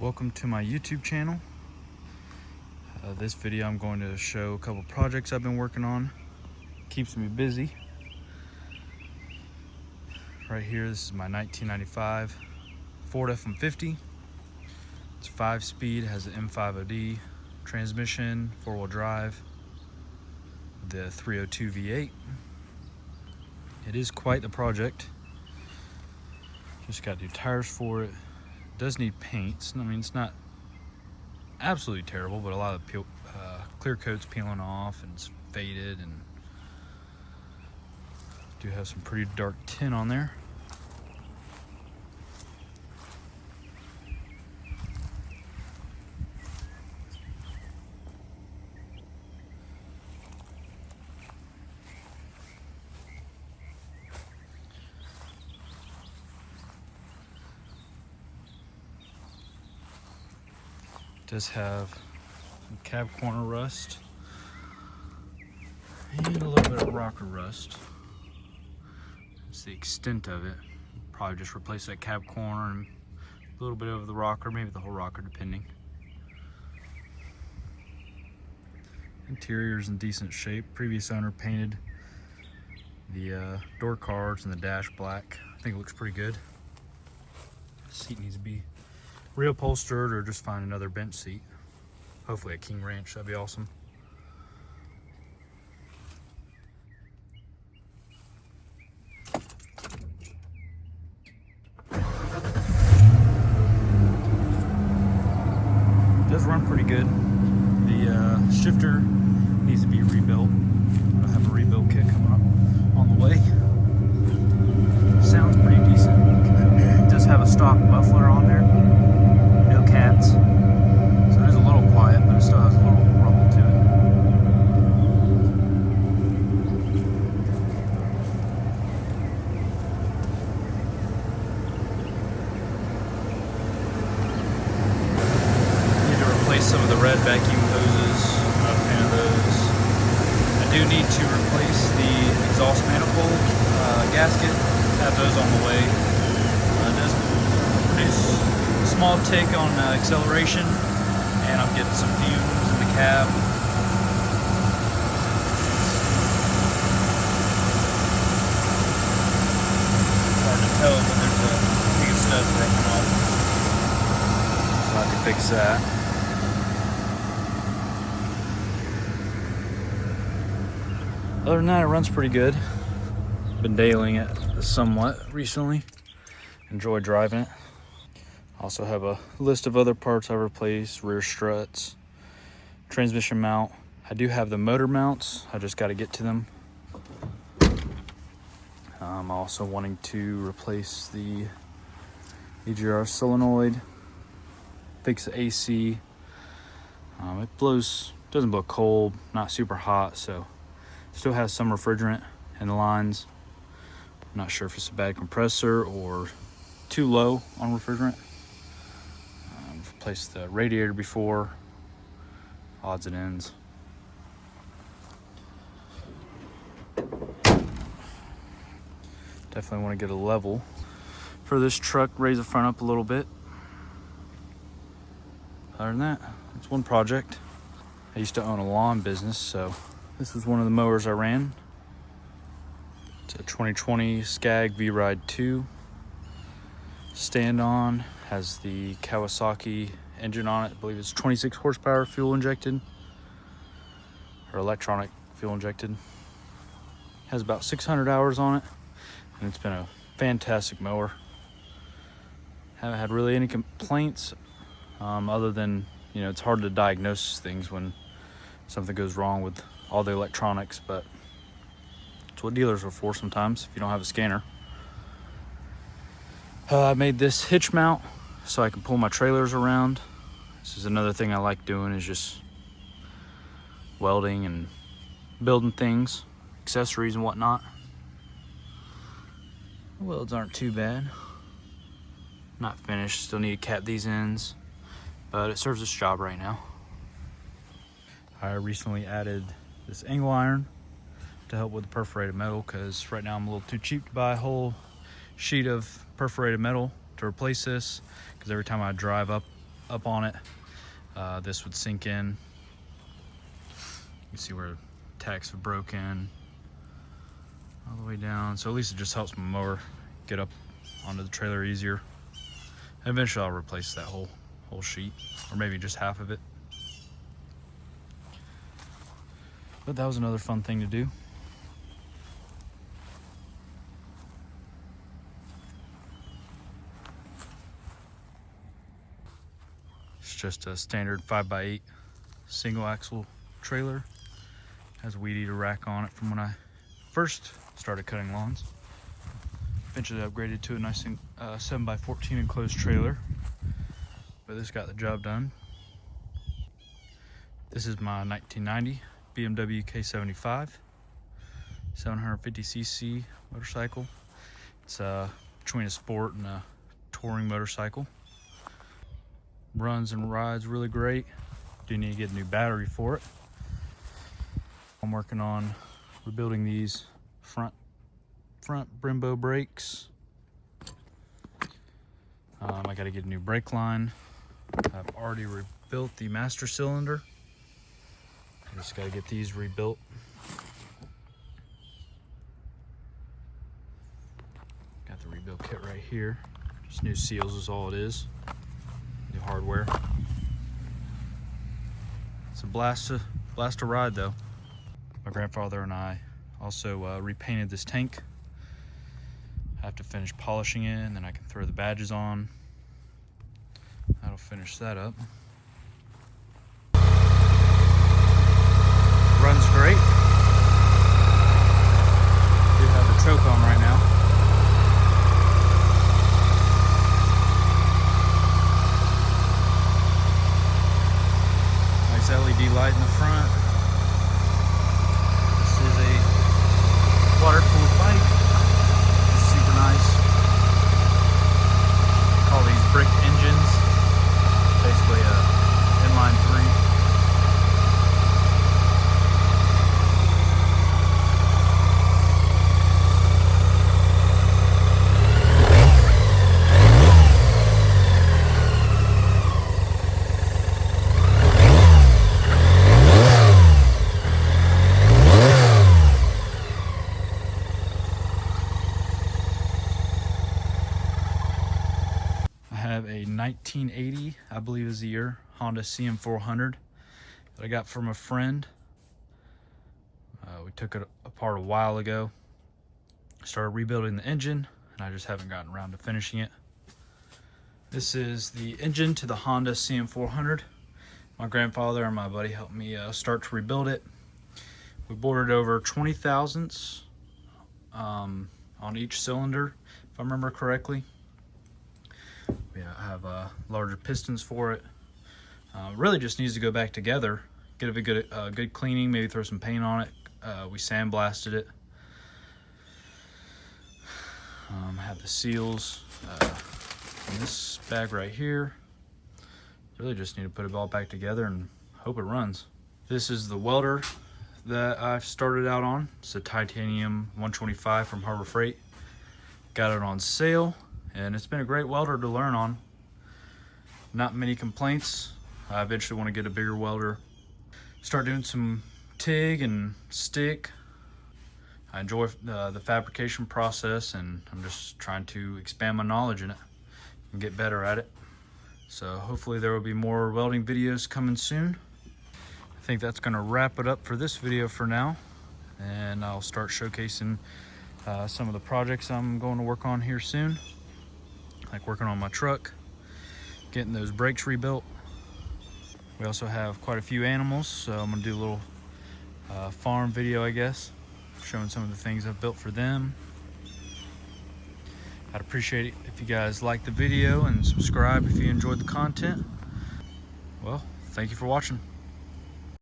Welcome to my YouTube channel. This video I'm going to show a couple projects I've been working on. Keeps me busy. Right here, this is my 1995 Ford F-150. It's 5-speed, has an M50D transmission, 4-wheel drive, the 302 V8. It is quite the project. Just got new tires for it. It does need paint. I mean, it's not absolutely terrible, but a lot of clear coat's peeling off and it's faded, and do have some pretty dark tin on there. Does have some cab corner rust and a little bit of rocker rust. That's the extent of it. Probably just replace that cab corner and a little bit of the rocker, maybe the whole rocker, depending. Interior's in decent shape. Previous owner painted the door cards and the dash black. I think it looks pretty good. Seat needs to be reupholstered or just find another bench seat. Hopefully a King Ranch, that'd be awesome. It does run pretty good. The shifter needs to be rebuilt. I have a rebuild kit coming up on the way. Sounds pretty decent. It does have a stock muffler on there. Cats, so it is a little quiet, but it still has a little rumble to it. Need to replace some of the red vacuum hoses. I'm not a fan of those. I do need to replace the exhaust manifold gasket. Have those on the way. It does produce small tick on acceleration, and I'm getting some fumes in the cab. Hard to tell, but there's a big stud broken off, so I can fix that. Other than that, it runs pretty good. Been dailing it somewhat recently. Enjoy driving it. Also have a list of other parts I've replaced: rear struts, transmission mount. I do have the motor mounts, I just got to get to them. I'm also wanting to replace the EGR solenoid, fix the AC. It doesn't blow cold, not super hot, so still has some refrigerant in the lines. I'm not sure if it's a bad compressor or too low on refrigerant. Replaced the radiator before, odds and ends. Definitely want to get a level for this truck, raise the front up a little bit. Other than that, it's one project. I used to own a lawn business, so this was one of the mowers I ran. It's a 2020 Skag V-Ride 2. Stand on, has the Kawasaki engine on it. I believe it's 26 horsepower fuel injected, or electronic fuel injected. Has about 600 hours on it, and it's been a fantastic mower. Haven't had really any complaints, other than, it's hard to diagnose things when something goes wrong with all the electronics, but it's what dealers are for sometimes if you don't have a scanner. I made this hitch mount so I can pull my trailers around. This is another thing I like doing, is just welding and building things, accessories and whatnot. The welds aren't too bad. Not finished, still need to cap these ends, but it serves its job right now. I recently added this angle iron to help with the perforated metal, because right now I'm a little too cheap to buy a whole sheet of perforated metal to replace this, because every time I drive up up on it, this would sink in. You can see where tacks have broken all the way down. So at least it just helps my mower get up onto the trailer easier. And eventually I'll replace that whole sheet, or maybe just half of it. But that was another fun thing to do. It's just a standard 5x8 single axle trailer. Has a weed eater rack on it from when I first started cutting lawns. Eventually upgraded to a nice 7x14 enclosed trailer, but this got the job done. This is my 1990 BMW K75 750cc motorcycle. It's between a sport and a touring motorcycle. Runs and rides really great. Do need to get a new battery for it. I'm working on rebuilding these front Brembo brakes. I got to get a new brake line. I've already rebuilt the master cylinder. I just got to get these rebuilt. Got the rebuild kit right here. Just new seals is all it is. New hardware. It's a blast to ride though. My grandfather and I also repainted this tank. I have to finish polishing it, and then I can throw the badges on. That'll finish that up. Runs great. Do have the choke on right now. Nice LED light in the front. This is a water-cooled bike. It's super nice. Call these brick engines. Basically a inline 3. I have a 1980, I believe is the year, Honda CM400 that I got from a friend. We took it apart a while ago. Started rebuilding the engine, and I just haven't gotten around to finishing it. This is the engine to the Honda CM400. My grandfather and my buddy helped me start to rebuild it. We bored over 20 thousandths on each cylinder, if I remember correctly. Yeah, I have larger pistons for it. Really just needs to go back together. Get a good cleaning, maybe throw some paint on it. We sandblasted it. I have the seals in this bag right here. Really just need to put it all back together and hope it runs. This is the welder that I've started out on. It's a titanium 125 from Harbor Freight. Got it on sale, and it's been a great welder to learn on. Not many complaints. I eventually want to get a bigger welder. Start doing some TIG and stick. I enjoy the fabrication process, and I'm just trying to expand my knowledge in it and get better at it. So hopefully there will be more welding videos coming soon. I think that's gonna wrap it up for this video for now, and I'll start showcasing some of the projects I'm going to work on here soon, like working on my truck, getting those brakes rebuilt. We also have quite a few animals, so I'm gonna do a little farm video, I guess, showing some of the things I've built for them. I'd appreciate it if you guys liked the video and subscribe if you enjoyed the content. Well, thank you for watching.